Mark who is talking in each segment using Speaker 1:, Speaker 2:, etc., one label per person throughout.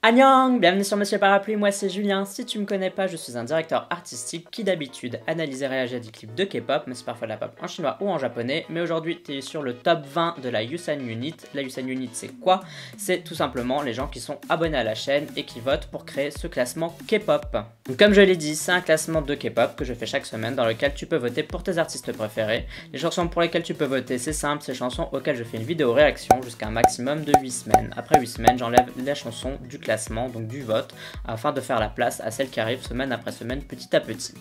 Speaker 1: Annyeong, bienvenue sur Monsieur Parapluie, moi c'est Julien. Si tu me connais pas, je suis un directeur artistique qui d'habitude analyse et réagit à des clips de K-pop, mais c'est parfois de la pop en chinois ou en japonais. Mais aujourd'hui, tu es sur le top 20 de la Yusan Unit. La Yusan Unit, c'est quoi? C'est tout simplement les gens qui sont abonnés à la chaîne et qui votent pour créer ce classement K-pop. Donc comme je l'ai dit, c'est un classement de K-pop que je fais chaque semaine dans lequel tu peux voter pour tes artistes préférés. Les chansons pour lesquelles tu peux voter, c'est simple, c'est les chansons auxquelles je fais une vidéo réaction jusqu'à un maximum de 8 semaines. Après 8 semaines, j'enlève les chansons du classement, donc du vote, afin de faire la place à celles qui arrivent semaine après semaine petit à petit.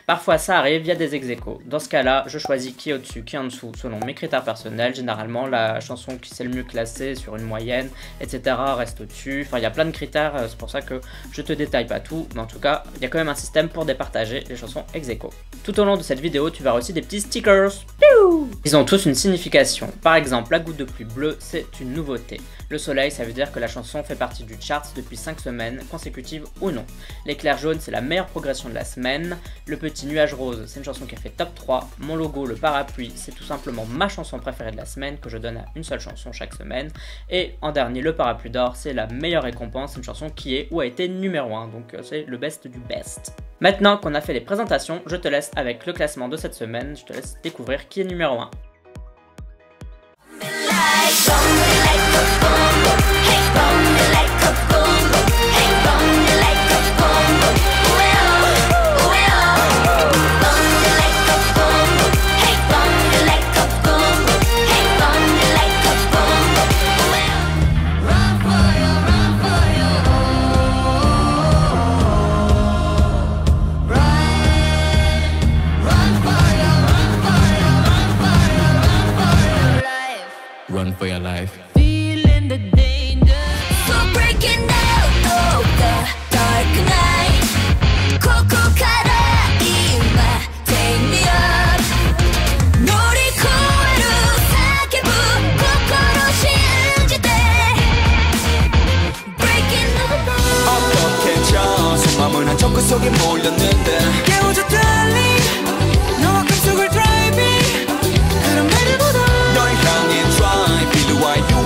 Speaker 1: Parfois ça arrive via des ex-aequo. Dans ce cas-là, je choisis qui est au-dessus, qui est en dessous, selon mes critères personnels. Généralement, la chanson qui s'est le mieux classée sur une moyenne, etc. reste au-dessus. Enfin, il y a plein de critères, c'est pour ça que je te détaille pas tout, mais en tout cas, il y a quand même un système pour départager les chansons ex-aequo. Tout au long de cette vidéo, tu verras aussi des petits stickers. Ils ont tous une signification. Par exemple, la goutte de pluie bleue, c'est une nouveauté. Le soleil, ça veut dire que la chanson fait partie du chart depuis 5 semaines, consécutives ou non. L'éclair jaune, c'est la meilleure progression de la semaine. Le petit nuage rose, c'est une chanson qui a fait top 3. Mon logo, le parapluie, c'est tout simplement ma chanson préférée de la semaine, que je donne à une seule chanson chaque semaine. Et en dernier, le parapluie d'or, c'est la meilleure récompense, c'est une chanson qui est ou a été numéro 1, donc c'est le best du best. Maintenant qu'on a fait les présentations, je te laisse avec le classement de cette semaine, je te laisse découvrir qui est numéro 1.
Speaker 2: Run for your life.
Speaker 3: Feeling the danger. So breaking out of the dark night. Koko kara ima, take me up. Norikoeru sakebu, kokoro shinjite. Breaking the law.
Speaker 4: 어떻게 저 속마음은 한 척그 속에 몰렸는데 깨워줘 darling 너와 꿈속을 driving 그런 말들보다 널 향해 drive Feel why you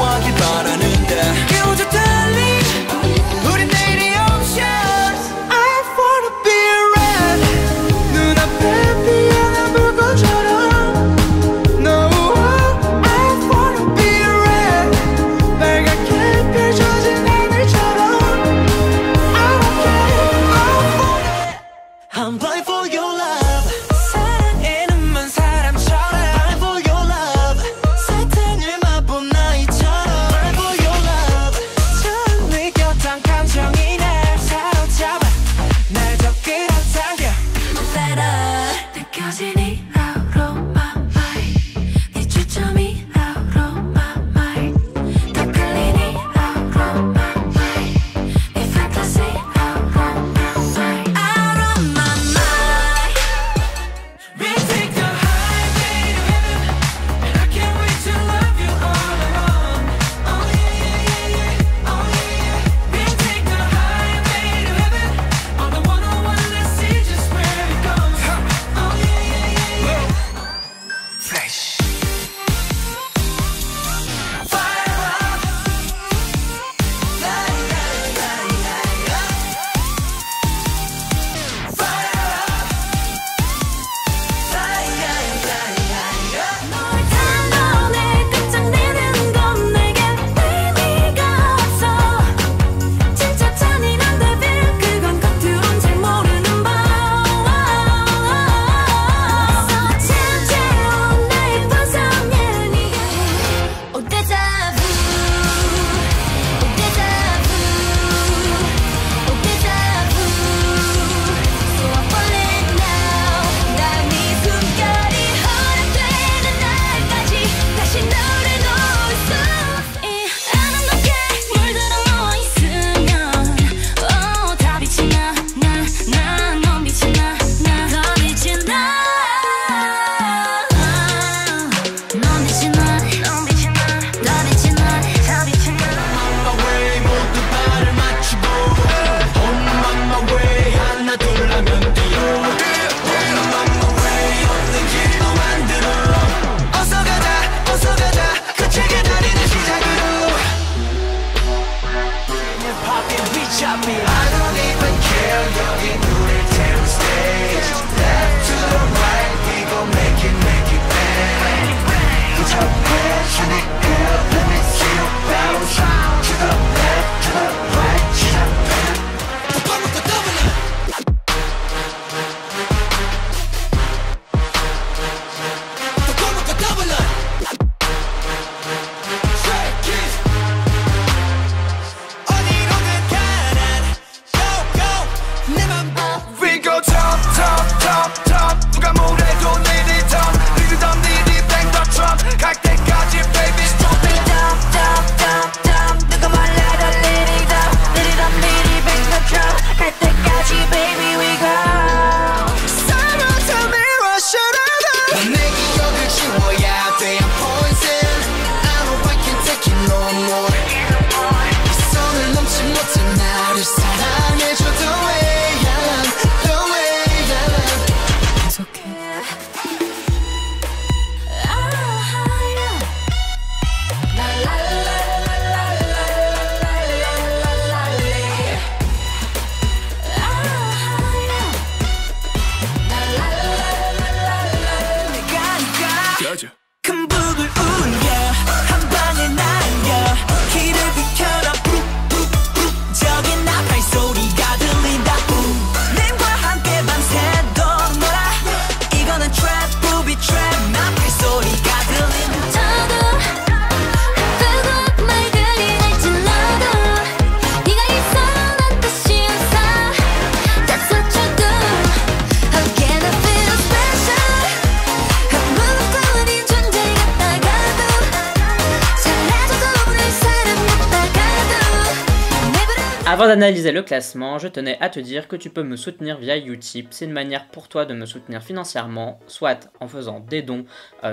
Speaker 1: Avant d'analyser le classement, je tenais à te dire que tu peux me soutenir via Utip. C'est une manière pour toi de me soutenir financièrement, soit en faisant des dons,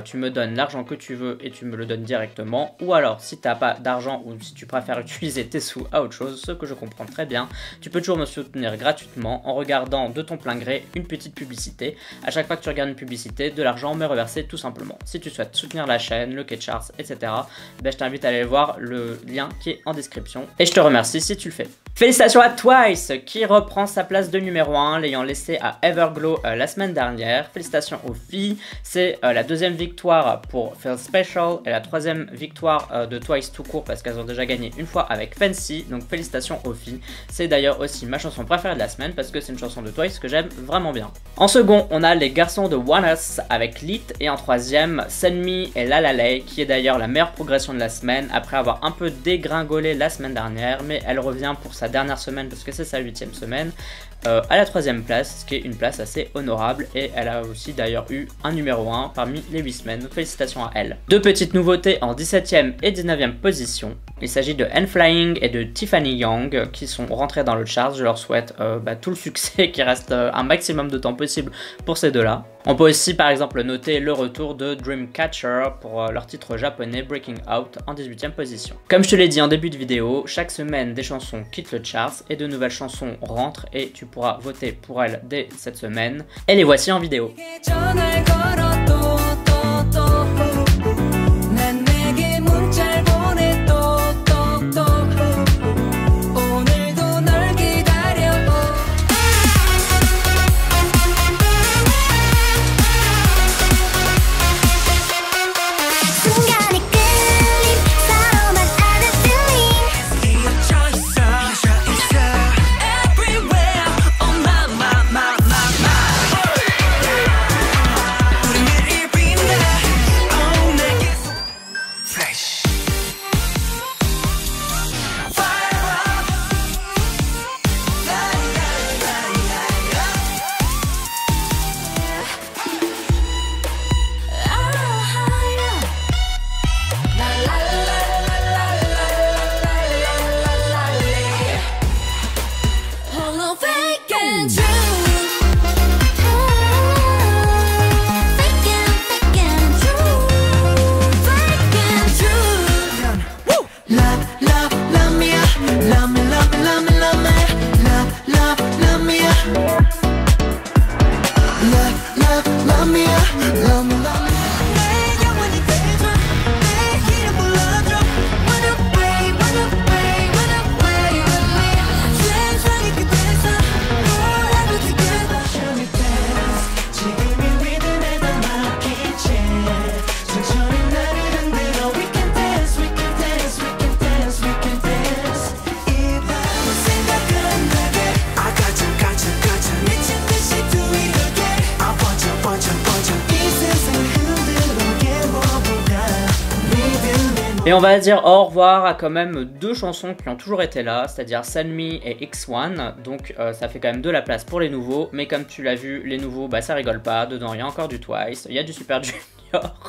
Speaker 1: tu me donnes l'argent que tu veux et tu me le donnes directement, ou alors si tu n'as pas d'argent ou si tu préfères utiliser tes sous à autre chose, ce que je comprends très bien, tu peux toujours me soutenir gratuitement en regardant de ton plein gré une petite publicité. À chaque fois que tu regardes une publicité, de l'argent m'est reversé tout simplement. Si tu souhaites soutenir la chaîne, le K-Charts, etc., ben, je t'invite à aller voir le lien qui est en description et je te remercie si tu le fais. Félicitations à Twice qui reprend sa place de numéro 1, l'ayant laissé à Everglow la semaine dernière. Félicitations aux filles, c'est la deuxième victoire pour Feel Special et la troisième victoire de Twice tout court parce qu'elles ont déjà gagné une fois avec Fancy, donc félicitations aux filles. C'est d'ailleurs aussi ma chanson préférée de la semaine parce que c'est une chanson de Twice que j'aime vraiment bien. En second, on a les garçons de One Us avec Lit et en troisième, Send Me et La La La qui est d'ailleurs la meilleure progression de la semaine après avoir un peu dégringolé la semaine dernière, mais elle revient pour sa dernière semaine parce que c'est sa 8e semaine à la 3e place, ce qui est une place assez honorable et elle a aussi d'ailleurs eu un numéro 1 parmi les 8 semaines, donc félicitations à elle. Deux petites nouveautés en 17e et 19e position. Il s'agit de N-Flying et de Tiffany Young qui sont rentrés dans le chart. Je leur souhaite tout le succès, qui reste un maximum de temps possible pour ces deux-là. On peut aussi par exemple noter le retour de Dreamcatcher pour leur titre japonais Breaking Out en 18e position. Comme je te l'ai dit en début de vidéo, chaque semaine des chansons quittent le charts et de nouvelles chansons rentrent et tu pourras voter pour elles dès cette semaine. Et les voici en vidéo. Et on va dire au revoir à quand même deux chansons qui ont toujours été là, c'est-à-dire Send Me et X1, donc ça fait quand même de la place pour les nouveaux, mais comme tu l'as vu, les nouveaux, bah ça rigole pas, dedans il y a encore du Twice, il y a du Super Junior.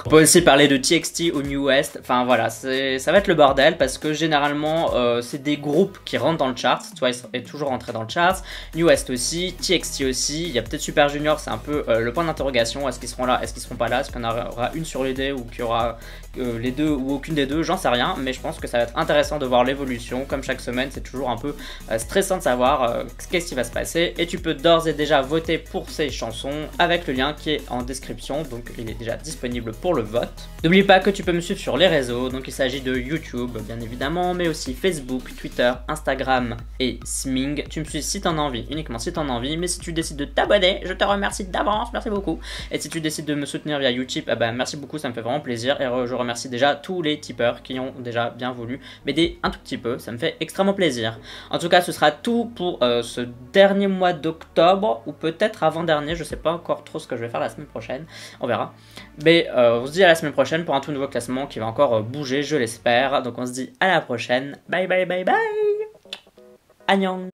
Speaker 1: On peut aussi parler de TXT ou New West, enfin voilà, ça va être le bordel parce que généralement c'est des groupes qui rentrent dans le chart, Twice est toujours rentré dans le chart, New West aussi, TXT aussi, il y a peut-être Super Junior, c'est un peu le point d'interrogation, est-ce qu'ils seront là, est-ce qu'ils seront pas là, est-ce qu'il y en aura une sur les deux ou qu'il y aura les deux ou aucune des deux, j'en sais rien, mais je pense que ça va être intéressant de voir l'évolution, comme chaque semaine c'est toujours un peu stressant de savoir qu'est-ce qui va se passer, et tu peux d'ores et déjà voter pour ces chansons avec le lien qui est en description, donc il est déjà disponible pour le vote. N'oublie pas que tu peux me suivre sur les réseaux, donc il s'agit de YouTube bien évidemment, mais aussi Facebook, Twitter, Instagram et Sming. Tu me suis si t'en as envie, uniquement si t'en as envie, mais si tu décides de t'abonner, je te remercie d'avance, merci beaucoup. Et si tu décides de me soutenir via Utip, eh ben, merci beaucoup, ça me fait vraiment plaisir, et je remercie déjà tous les tipeurs qui ont déjà bien voulu m'aider un tout petit peu, ça me fait extrêmement plaisir. En tout cas, ce sera tout pour ce dernier mois d'octobre, ou peut-être avant-dernier, je sais pas encore trop ce que je vais faire la semaine prochaine, on verra. Mais on se dit à la semaine prochaine pour un tout nouveau classement qui va encore bouger, je l'espère. Donc on se dit à la prochaine. Bye bye bye bye. Annyeong.